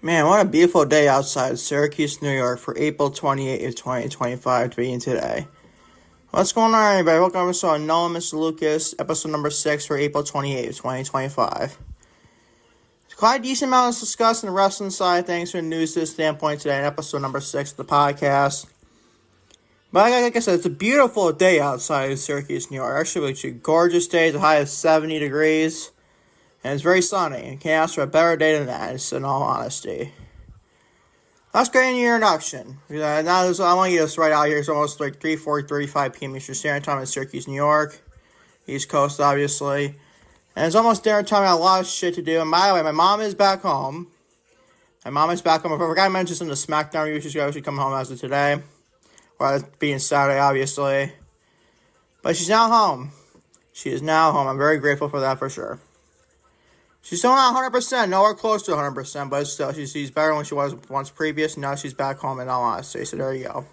Man, what a beautiful day outside Syracuse, New York for April 28th, 2025 to be today. What's going on, everybody? Welcome to Mr. Lucas, episode number 6 for April 28th, 2025. It's quite a decent amount to discuss in the wrestling side, thanks for the news standpoint today in episode number 6 of the podcast. But like I said, it's a beautiful day outside Syracuse, New York. Actually, it's a gorgeous day, the high of 70 degrees. And it's very sunny. You can't ask for a better day than that, in all honesty. Let's get into your introduction. I want to get this right out here. It's almost like 3:35 p.m. Eastern Standard Time in Syracuse, New York. East Coast, obviously. And it's almost dinner time. I have a lot of shit to do. And by the way, my mom is back home. I forgot to mention this in the SmackDown review. She's actually coming home as of today. Or being Saturday, obviously. But she's now home. She is now home. I'm very grateful for that, for sure. She's still not 100%, nowhere close to 100%, but still, she's better than she was once previous, and now she's back home in all honesty, so there you go.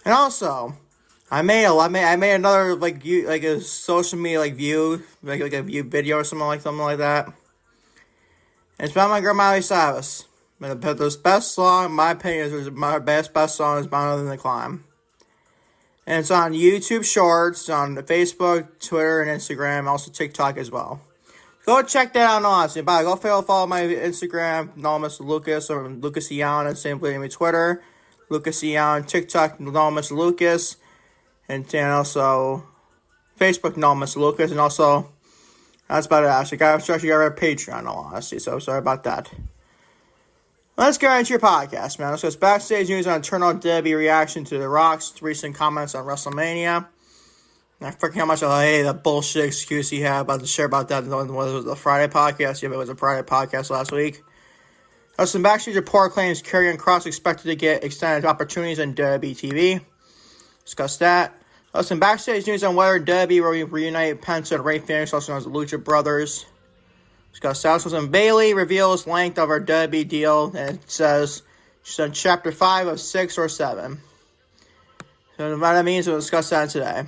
And also, I made another, a social media, view, like a view video or something like that. And it's about my girl, Miley Cyrus. But the best song, in my opinion, is my best song is Bound Than the Climb. And it's on YouTube Shorts, on Facebook, Twitter, and Instagram, also TikTok as well. Go check that out, honestly. Go follow my Instagram, Mr. Lucas, or Lucas Eon, and simply on my Twitter, Lucas Eon, TikTok, Mr. Lucas, and also Facebook, Mr. Lucas, and also, that's about it, actually. I actually got a Patreon, honestly, so sorry about that. Let's get right into your podcast, man. Let's go Backstage news on Eternal Debbie reaction to The Rock's recent comments on WrestleMania. I forget how much I hate that bullshit excuse he had about to share about that. Whether it was a Friday podcast, yeah, it was a Friday podcast last week. Some Backstage report claims Karrion Kross expected to get extended opportunities on WWE TV. Discuss that. Some Backstage news on whether WWE will reunite Penta Rey Fenix, also known as the Lucha Brothers. Discuss that. Some Bayley reveals length of her WWE deal, and it says she's on Chapter 5 of 6 or 7. So what that means, we'll discuss that today.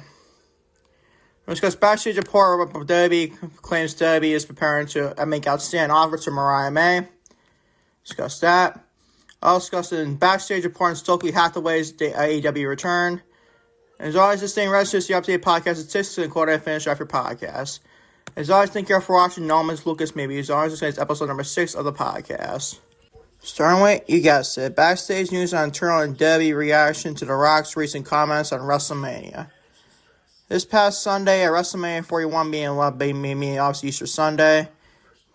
We'll discuss Backstage report where WWE claims WWE is preparing to make outstanding offers to Mariah May. Discuss that. I'll discuss it in Backstage report on Stokely Hathaway's AEW return. And as always, this thing registers the updated podcast statistics and quote I finish off your podcast. As always, thank you for watching. Norman's Lucas, maybe as always, this is episode number 6 of the podcast. Starting with, you guessed it, Backstage news on Eternal and Debbie reaction to The Rock's recent comments on WrestleMania. This past Sunday at WrestleMania 41 being obviously Easter Sunday,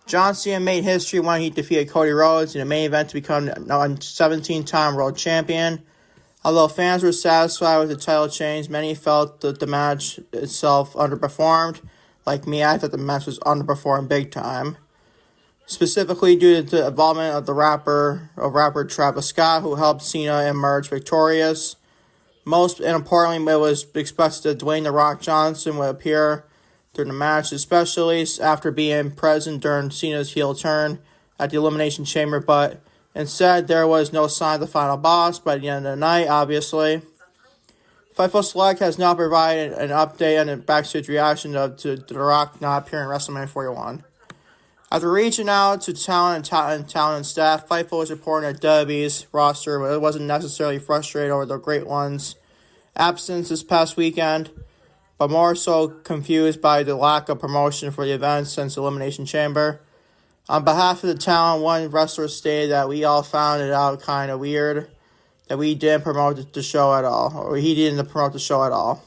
John Cena made history when he defeated Cody Rhodes in the main event to become a 17-time world champion. Although fans were satisfied with the title change, many felt that the match itself underperformed. Like me, I thought the match was underperformed big time. Specifically due to the involvement of the rapper Travis Scott, who helped Cena emerge victorious. Most importantly, it was expected that Dwayne "The Rock" Johnson would appear during the match, especially after being present during Cena's heel turn at the Elimination Chamber, but instead there was no sign of the final boss by the end of the night, obviously. Fightful Select has now provided an update on the Backstage reaction to The Rock not appearing at WrestleMania 41. After reaching out to talent and staff, Fightful is reporting that WWE's roster wasn't necessarily frustrated over the Great One's absence this past weekend, but more so confused by the lack of promotion for the event since Elimination Chamber. On behalf of the talent, one wrestler stated that we all found it out kind of weird that we didn't promote the show at all, or he didn't promote the show at all.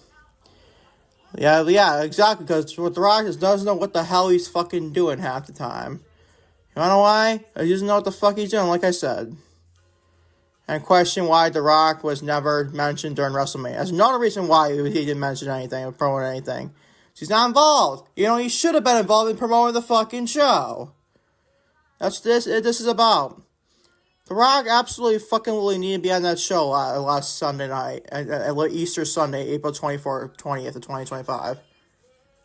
Yeah, exactly, because The Rock doesn't know what the hell he's fucking doing half the time. You wanna know why? He doesn't know what the fuck he's doing, like I said. And question why The Rock was never mentioned during WrestleMania. That's another reason why he didn't mention anything or promote anything. He's not involved. He should have been involved in promoting the fucking show. That's this is about. The Rock absolutely fucking really needed to be on that show last Sunday night, Easter Sunday, April 20th of 2025.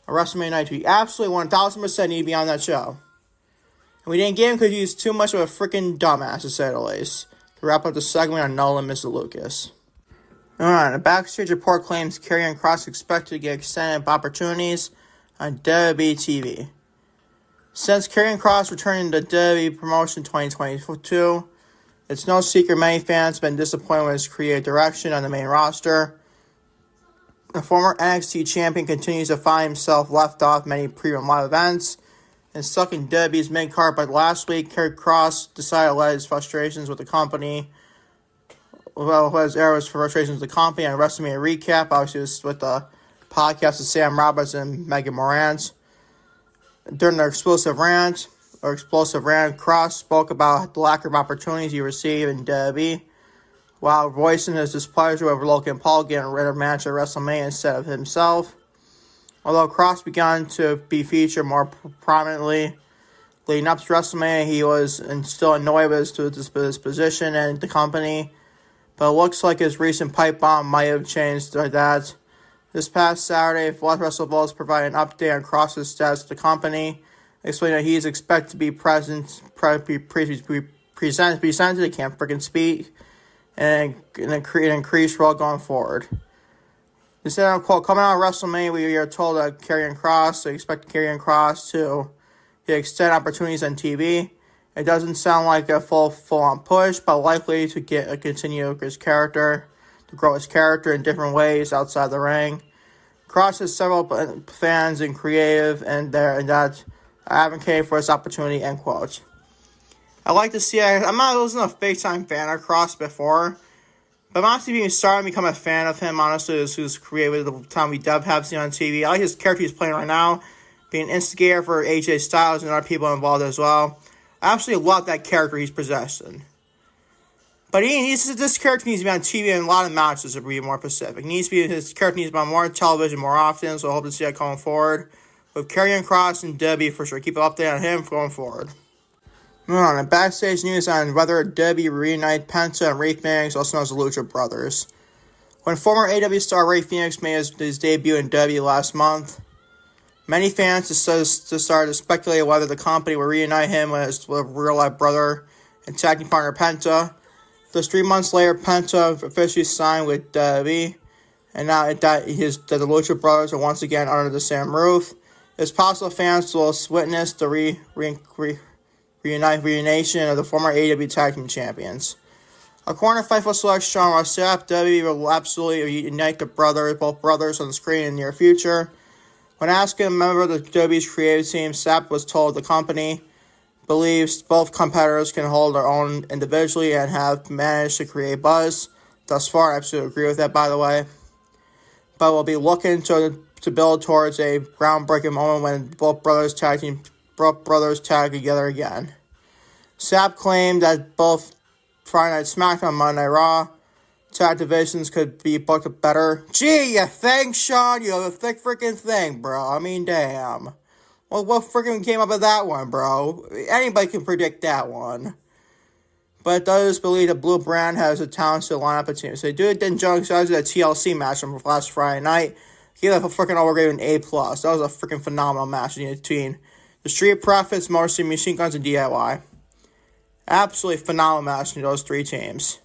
A WrestleMania night, he absolutely 1000% needed to be on that show. And we didn't get him because he's too much of a freaking dumbass, to say the least. To wrap up the segment on Nolan, Mr. Lucas. Alright, a Backstage report claims Karrion Kross expected to get extended opportunities on WWE TV. Since Karrion Kross returning to WWE promotion 2022, it's no secret many fans have been disappointed with his creative direction on the main roster. The former NXT champion continues to find himself left off many premium live events and stuck in WWE's mid-card, but last week, Karrion Kross decided to let his frustrations with the company, his frustrations with the company and WrestleMania recap, obviously with the podcast with Sam Roberts and Megan Morant. During their explosive rant, Kross spoke about the lack of opportunities he received in WWE, while voicing his displeasure over Logan Paul getting rid of match at WrestleMania instead of himself. Although Kross began to be featured more prominently leading up to WrestleMania, he was still annoyed with his position and the company, but it looks like his recent pipe bomb might have changed that. This past Saturday, WrestleVotes provided an update on Kross's status with the company, explaining that he is expected to be presented, I can't freaking speak, and an increased role going forward. Instead of, quote, coming out of WrestleMania, we are told that Karrion Kross, they expect Karrion Kross to extend opportunities on TV. It doesn't sound like a full-on push, but likely to continue his character, to grow his character in different ways outside the ring. Kross has several fans and creative and that advocate for this opportunity, end quote. I like to see, I wasn't a big-time fan of Kross before, but I'm honestly starting to become a fan of him, honestly, who's created the time we have seen on TV. I like his character he's playing right now, being an instigator for AJ Styles and other people involved as well. I absolutely love that character he's possessing. But this character needs to be on TV in a lot of matches to be more specific. His character needs to be on more television more often, so I hope to see that going forward. With Karrion Kross and WWE for sure. Keep an update on him going forward. Moving on to backstage news on whether WWE reunite Penta and Rey Fenix, also known as the Lucha Brothers. When former AW star Rey Fenix made his debut in WWE last month, many fans started to speculate whether the company will reunite him with his real-life brother and tag team partner Penta. Just 3 months later, Penta officially signed with WWE, and now that the Lucha Brothers are once again under the same roof, it's possible fans will witness the reunition of the former AEW Tag Team Champions. According to Fightful Select Sean Rossap, WWE will absolutely reunite both brothers on the screen in the near future. When asking a member of the WWE's creative team, Sapp was told the company believes both competitors can hold their own individually and have managed to create buzz. Thus far, I absolutely agree with that, by the way. But we'll be looking to build towards a groundbreaking moment when both brothers tag together again. Sapp claimed that both Friday Night SmackDown and Monday Night Raw tag divisions could be booked better. Gee, you think, Sean? You have a thick freaking thing, bro. I mean, damn. Well, what freaking came up with that one, bro? Anybody can predict that one. But it does believe that Blue Brand has the talent to line up a team. So they do it in Jones guys that TLC match from last Friday night. He had a freaking overgrade an A+. That was a freaking phenomenal match between the Street Profits, Motor Machine Guns, and DIY. Absolutely phenomenal match between those three teams.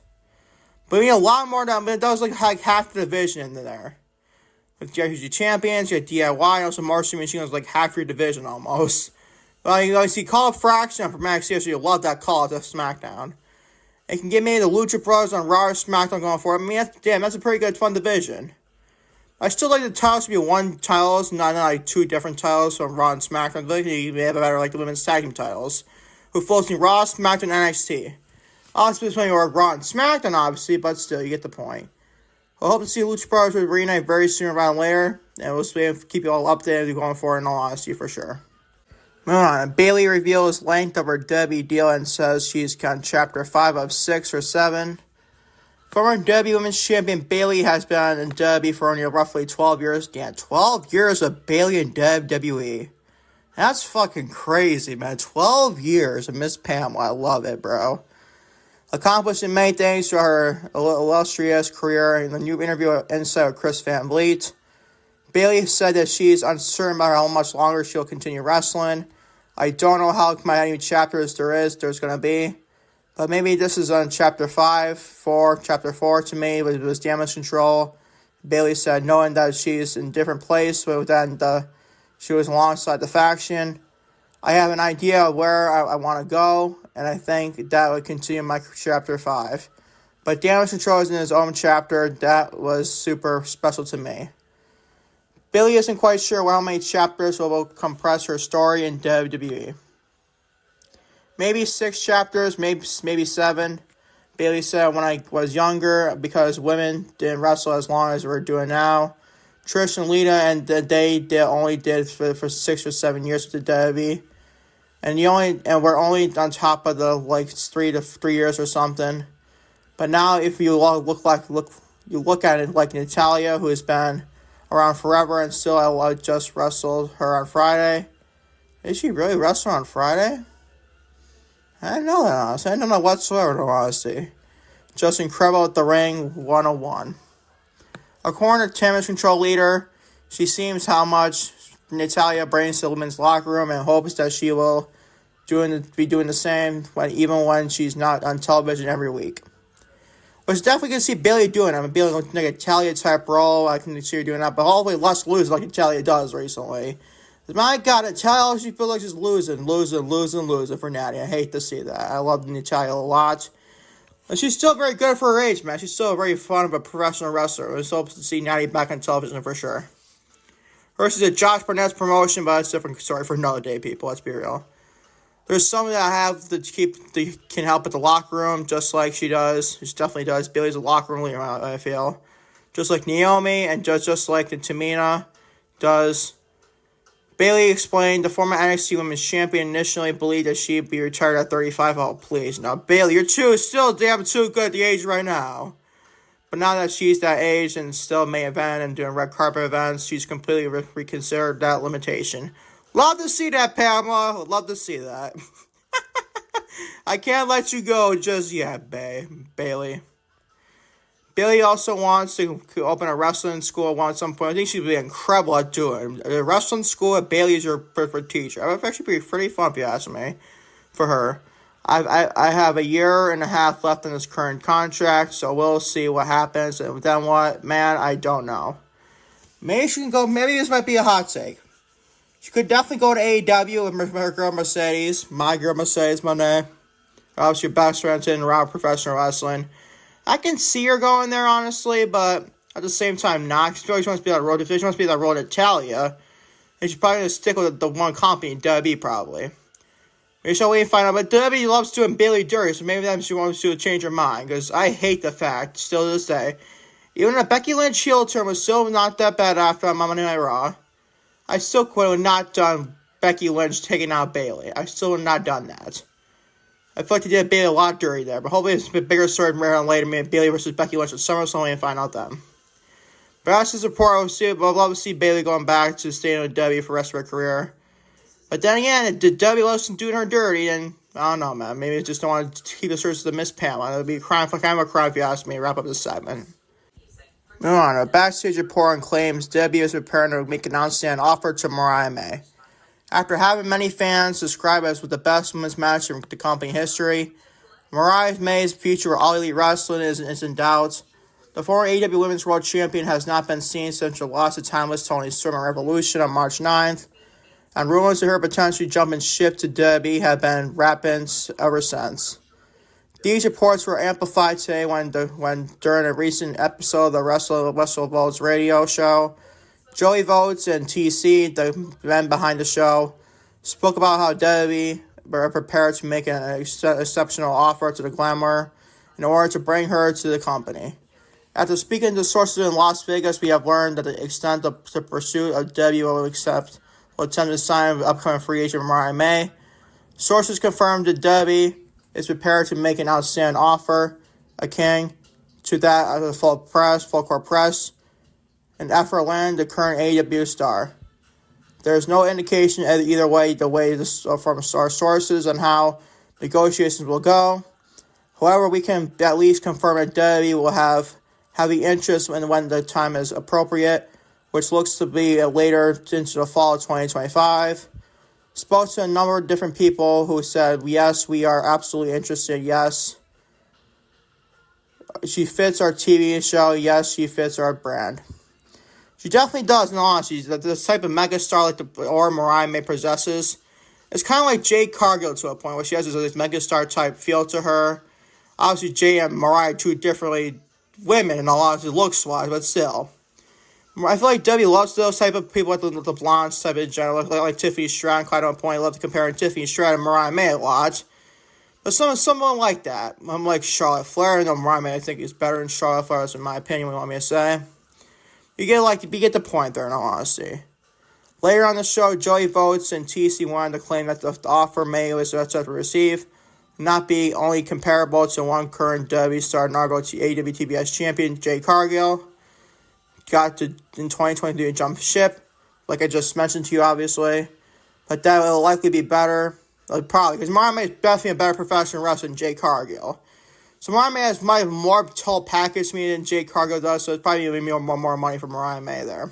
But we need a lot more down, but that was like half the division in there. With the champions, you had DIY, and also Motor Machine Guns, like half your division almost. Well, you see, call up Fraction from NXT, so you love that call to SmackDown. It can get maybe the Lucha Brothers on Raw or SmackDown going forward. I mean, that's a pretty good, fun division. I still like the titles to be one titles, not like two different titles from Raw and SmackDown. You may have a better like the women's tag team titles, who floats in Raw, SmackDown, and NXT. Obviously, between Raw and SmackDown, obviously, but still, you get the point. I hope to see Lucha Brothers reunite very soon around later, and we'll keep you all updated going forward in all honesty for sure. Moving on, Bayley reveals length of her WWE deal and says she's on Chapter 5 of 6 or 7. Former WWE Women's Champion Bayley has been in WWE for only roughly 12 years. Damn, 12 years of Bayley in WWE. That's fucking crazy, man. 12 years of Miss Pamela. I love it, bro. Accomplishing many things through her illustrious career. In the new interview with Insight with Chris Van Vliet, Bayley said that she's uncertain about how much longer she'll continue wrestling. I don't know how many chapters there's going to be. But maybe this is on Chapter 4 to me. It was Damage Control. Bayley said knowing that she's in a different place, she was alongside the faction. I have an idea of where I want to go, and I think that would continue my chapter 5. But Damage Control is in his own chapter. That was super special to me. Bayley isn't quite sure how many chapters will compress her story in WWE. Maybe 6 chapters, maybe 7. Bayley said when I was younger, because women didn't wrestle as long as we're doing now. Trish and Lita, and they only did for 6 or 7 years with the WWE. And we're only on top of the 3 years or something. But now, if you look at it like Natalya, who has been around forever and still I just wrestled her on Friday. Did she really wrestle on Friday? I didn't know that, honestly. I didn't know whatsoever, honestly. Just incredible at the ring, 101. According to Damage Control leader, she sees how much Natalya brings to the women's locker room and hopes that she will be doing the same even when she's not on television every week. Which definitely can see Bayley doing it. I'm Bayley like a Natalya type role. I can see her doing that, but hopefully less lose like Natalya does recently. My God, Natalya, she feels like she's losing for Natty. I hate to see that. I love Natalya a lot. And she's still very good for her age, man. She's still very fun of a professional wrestler. I hope to see Natty back on television for sure. Versus a Josh Barnett's promotion, but it's a different story for another day, people. Let's be real. There's something that I have that can help at the locker room, just like she does. She definitely does. Bayley's a locker room leader, I feel. Just like Naomi and just like the Tamina does. Bayley explained the former NXT Women's Champion initially believed that she'd be retired at 35. Oh, please. Now, Bayley, you're still damn too good at the age right now. But now that she's that age and still main event and doing red carpet events, she's completely reconsidered that limitation. Love to see that, Pamela. Love to see that. I can't let you go just yet, Bayley. Bayley also wants to open a wrestling school at some point. I think she'd be incredible at doing it. A wrestling school at Bayley is your perfect teacher. It would actually be pretty fun if you ask me for her. I have a year and a half left in this current contract, so we'll see what happens. And then what? Man, I don't know. Maybe she can go. Maybe this might be a hot take. She could definitely go to AEW with her girl Mercedes. My girl Mercedes, my name. Obviously, your best friend in around professional wrestling. I can see her going there, honestly, but at the same time, not. She wants to be that road. If she wants to be that road to Italia, and she's probably going to stick with the one company, WWE, probably. Maybe she'll wait and find out. But WWE loves doing Bayley dirty, so maybe then she wants to change her mind, because I hate the fact, still to this day, even the Becky Lynch heel turn was still not that bad after Monday Night Raw. I still would have not done Becky Lynch taking out Bayley. I still would have not done that. I feel like they did Bayley a lot dirty there, but hopefully it's a bit bigger story than later. Maybe Bayley versus Becky Lynch at SummerSlam and find out then. But as to support, I'd love to see Bayley going back to staying with W for the rest of her career. But then again, if W loves doing her dirty, and I don't know, man. Maybe they just don't want to keep the search to Miss Pamela. It would be a crime, kind of a crime if you ask me to wrap up this segment. Moving on, a backstage report claims Debbie is preparing to make an announcement offer to Mariah May. After having many fans describe it as the best women's match in the company history, Mariah May's future with All Elite Wrestling is in doubt. The former AEW Women's World Champion has not been seen since her loss to timeless Toni Storm at Revolution on March 9th, and rumors of her potentially jumping ship to WWE have been rampant ever since. These reports were amplified today when during a recent episode of the Wrestle Votes radio show, Joey Votes and TC, the men behind the show, spoke about how WWE were prepared to make an exceptional offer to the Glamour in order to bring her to the company. After speaking to sources in Las Vegas, we have learned that the extent of the pursuit of WWE will attempt to sign upcoming free agent Mariah May. Sources confirmed that WWE is prepared to make an outstanding offer, akin to that of the full court press, and effort land the current AEW star. There is no indication either way from our sources on how negotiations will go. However, we can at least confirm that WWE will have the interest when the time is appropriate, which looks to be later into the fall of 2025. Spoke to a number of different people who said, yes, we are absolutely interested, yes. She fits our TV show, yes, she fits our brand. She definitely does, in all honesty. She's the type of megastar like Mariah May possesses. It's kind of like Jade Cargill to a point where she has this megastar type feel to her. Obviously, Jade and Mariah are two differently women in a lot of looks-wise, but still. I feel like W loves those type of people, like the blondes type in general, like Tiffany Stratton. Quite on point. I love to compare Tiffany Stratton and Mariah May a lot. But someone like that. I'm like Charlotte Flair. No, Mariah May I think is better than Charlotte Flair, that's in my opinion, what you want me to say. You get the point there, in all honesty. Later on the show, Joey Votes and TC wanted to claim that the offer May was set to receive not be only comparable to one current WWE star inaugural to AEW TBS champion, Jade Cargill. Got to, in 2023, jump ship, like I just mentioned to you, obviously. But that will likely be better. Probably, because Mariah May is definitely a better professional wrestler than Jade Cargill. So Mariah May has more total package to me than Jade Cargill does, so it's probably going to be more money for Mariah May there.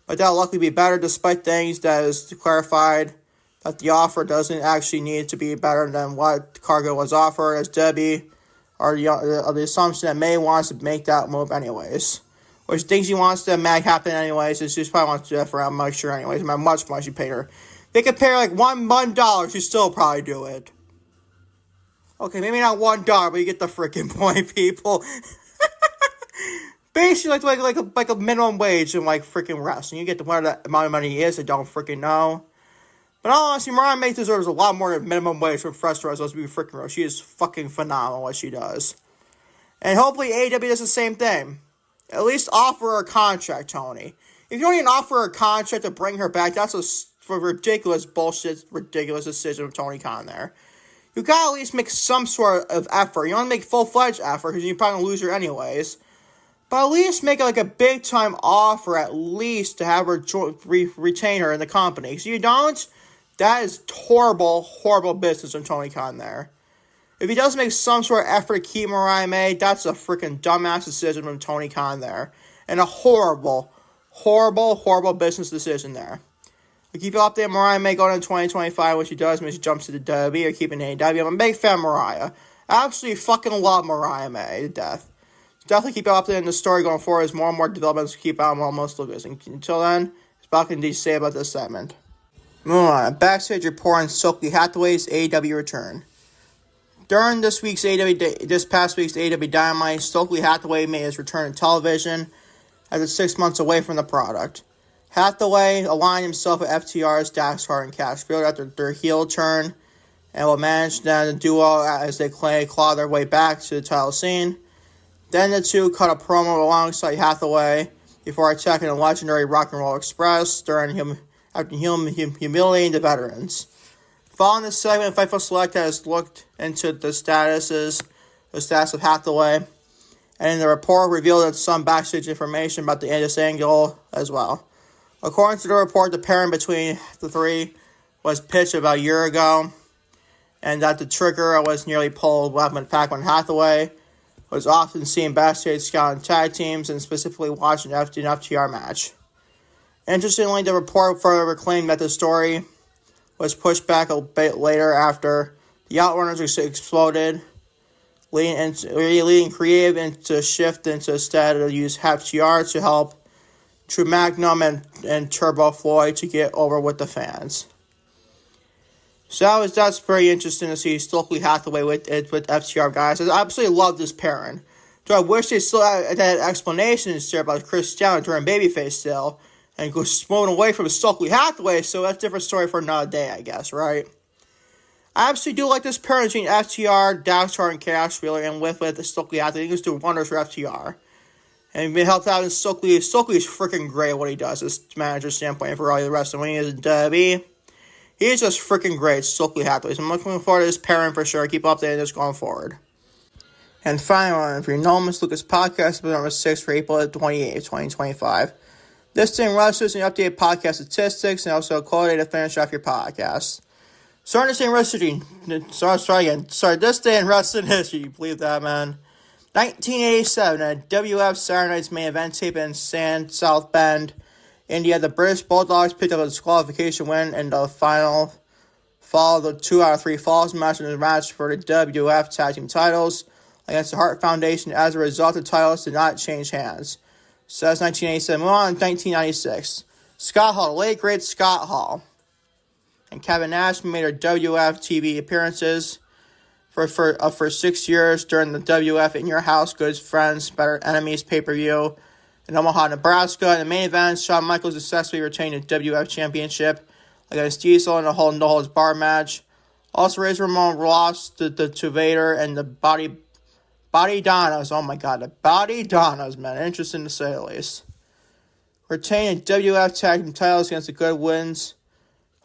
But that will likely be better, despite things that is clarified that the offer doesn't actually need to be better than what Cargill was offered, as Debbie, or the assumption that May wants to make that move anyways. Which thinks he wants to make happen anyways. She just probably wants to do that for how much sure anyways. No matter how much money she paid her. They could pay her like $1, she'd still probably do it. Okay, maybe not $1, but you get the freaking point, people. Basically, like a minimum wage in like freaking wrestling. You get the whatever that amount of money is, I don't freaking know. But honestly, Mariah May deserves a lot more than minimum wage for professional wrestlers to be freaking real. She is fucking phenomenal what she does. And hopefully AEW does the same thing. At least offer her a contract, Tony. If you don't even offer her a contract to bring her back, that's a ridiculous decision of Tony Khan there. You gotta at least make some sort of effort. You don't make full-fledged effort because you're probably gonna lose her anyways. But at least make like a big-time offer at least to have her retain her in the company. Because if you don't, that is horrible business from Tony Khan there. If he doesn't make some sort of effort to keep Mariah May, that's a freaking dumbass decision from Tony Khan there. And a horrible business decision there. I keep you updated Mariah May going into 2025. What she does when she jumps to the WWE or keeping AEW. I'm a big fan of Mariah. I absolutely fucking love Mariah May to death. Definitely keep you updated in the story going forward as more and more developments keep out on most Lucas. And until then, it's about to say about this segment. Moving on. Backstage report on Stokely Hathaway's AEW return. During this past week's AEW Dynamite, Stokely Hathaway made his return to television after 6 months away from the product. Hathaway aligned himself with FTR's Dax Hart and Cash Wheeler after their heel turn, and will manage then the duo as they claw their way back to the title scene. Then the two cut a promo alongside Hathaway before attacking the legendary Rock and Roll Express after humiliating the veterans. Following this segment, Fightful Select has looked into the status of Hathaway, and in the report revealed some backstage information about this angle as well. According to the report, the pairing between the three was pitched about a year ago, and that the trigger was nearly pulled back when Hathaway was often seen backstage scouting tag teams and specifically watching an FTR match. Interestingly, the report further claimed that the story was pushed back a bit later after the Outrunners exploded, leading creative into shift into instead to use FTR to help True Magnum and Turbo Floyd to get over with the fans. So that's pretty interesting to see Stokely Hathaway with FTR guys. I absolutely love this pairing. So I wish they still had that explanation there about Chris Down during Babyface still. And go moving away from Stokely Hathaway, so that's a different story for another day, I guess, right? I absolutely do like this pairing between FTR, Dax Hart, and Cash Wheeler, and with Stokely Hathaway. I think it's doing wonders for FTR. And he helped out in Stokely. Stokely is freaking great at what he does, as manager standpoint for all the rest of when he is in WWE. He is just freaking great, Stokely Hathaway. So I'm looking forward to this pairing for sure. Keep updating this going forward. And finally, for your Nomus Lucas podcast, number 6 for April 28, 2025. This day in wrestlers and updated podcast statistics, and also a quality to finish off your podcast. Starting this day in wrestling, this day in wrestling history, you believe that, man? 1987, at WF Saturday Night's main event tape in South Bend, India, the British Bulldogs picked up a disqualification win in the final, followed the 2 out of 3 falls match in the match for the WF Tag Team titles against the Hart Foundation. As a result, the titles did not change hands. So that's 1987. Move on to 1996. Scott Hall, the late great Scott Hall. and Kevin Nash made their WWF TV appearances for 6 years during the WWF In Your House, Good Friends, Better Enemies pay-per-view in Omaha, Nebraska. In the main event, Shawn Michaels successfully retained the WWF Championship against Diesel in a no-holds-barred match. Also, Razor Ramon lost to Vader and the Body Donnas. Oh my god, the Body Donnas, man. Interesting to say the least. Retaining WWF Tag Team titles against the Good Wins.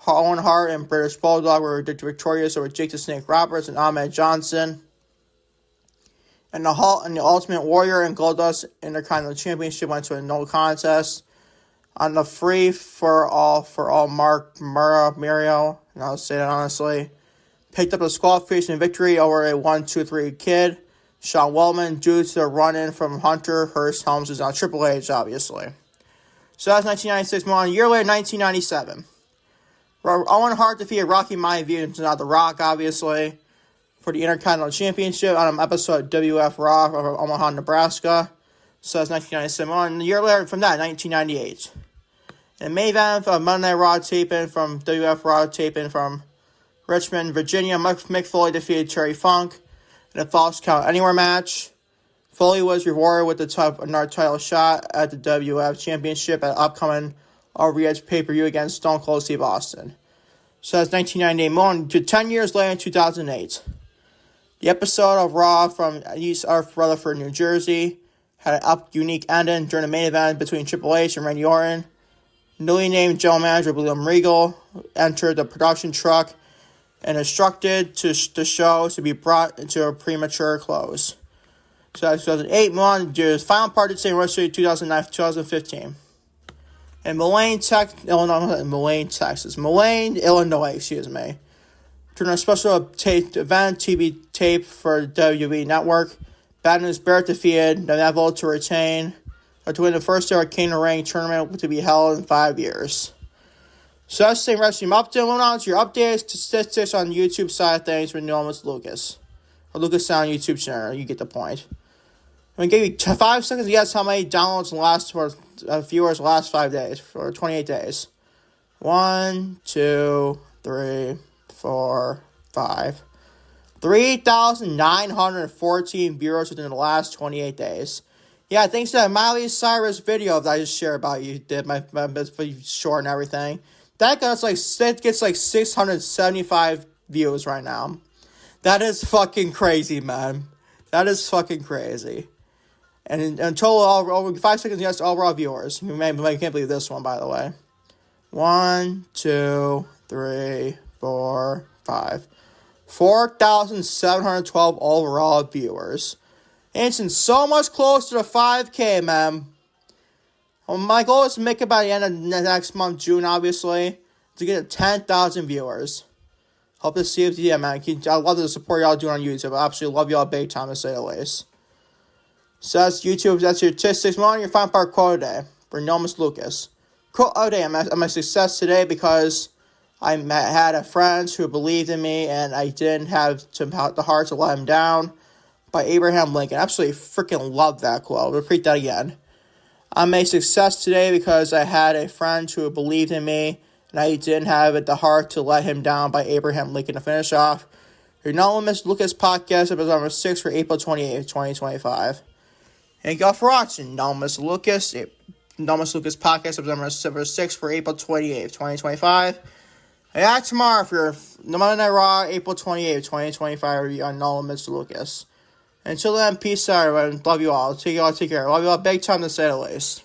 Owen Hart and British Bulldog were victorious over Jake the Snake Roberts and Ahmed Johnson. And the Ultimate Warrior and Goldust Intercontinental Championship went to a no contest. On the free for all Mark Mario, and I'll say that honestly, picked up a disqualification victory over a 1-2-3 Kid, Sean Wellman, due to the run-in from Hunter Hearst Helms, who's on Triple H, obviously. So that's 1996. More a year later, 1997. Owen Hart defeated Rocky Maivia, not The Rock, obviously, for the Intercontinental Championship on an episode of WWF Raw of Omaha, Nebraska. So that's 1997. And a year later from that, 1998. And the main event of Monday Night Raw taping from WWF Raw taping from Richmond, Virginia, Mick Foley defeated Terry Funk in a Falls Count Anywhere match. Foley was rewarded with another title shot at the WWF Championship at upcoming All-Re-Edge pay-per-view against Stone Cold Steve Austin. So that's 1998. Moving to 10 years later in 2008. The episode of Raw from East Rutherford, New Jersey, had an unique ending during the main event between Triple H and Randy Orton. Newly named general manager William Regal entered the production truck and instructed the show to be brought into a premature close. So that's 2008. Moving on to the final part of the same wrestling 2009-2015. In Moline, Illinois, during a special event TV tape for WWE Network, Bad News Barrett defeated Neville to win the first ever King of the Ring tournament to be held in 5 years. So that's the same wrestling update. Moving on to your updates, statistics on the YouTube side of things with Nomis Lucas. Or Lucas Sound YouTube channel, you get the point. I'm going to give you 5 seconds to guess how many downloads in the last, or viewers the last 5 days, or 28 days. 1, 2, 3, 4, 5. 3,914 viewers within the last 28 days. Yeah, thanks to that Miley Cyrus video that I just shared about you, did my short and everything. That gets like 675 views right now. That is fucking crazy, man. That is fucking crazy. And in total, over 5 seconds, yes, overall viewers. You can't believe this one, by the way. 1, 2, 3, 4, 5. 4,712 overall viewers. And it's so much closer to 5K, man. Well, my goal is to make it by the end of next month, June, obviously, to get 10,000 viewers. Hope to see you, man. I love the support y'all doing on YouTube. I absolutely love y'all big time, to say the least. So that's YouTube. That's your statistics. More on your final part quote today for Nomis Lucas. Quote of the day. I'm a success today because I had a friend who believed in me and I didn't have the heart to let him down. By Abraham Lincoln. Absolutely freaking love that quote. I'll repeat that again. I'm a success today because I had a friend who believed in me and I didn't have the heart to let him down. By Abraham Lincoln. To finish off your Nomis Lucas podcast, episode number 6 for April 28th, 2025. Thank y'all for watching Nomis Lucas podcast, episode number 6 for April 28th, 2025. And back tomorrow for your Monday Night Raw, April 28th, 2025 review on Nomis Lucas. Until then, peace out, everyone. Love you all. Take care. Love you all big time, to say the least.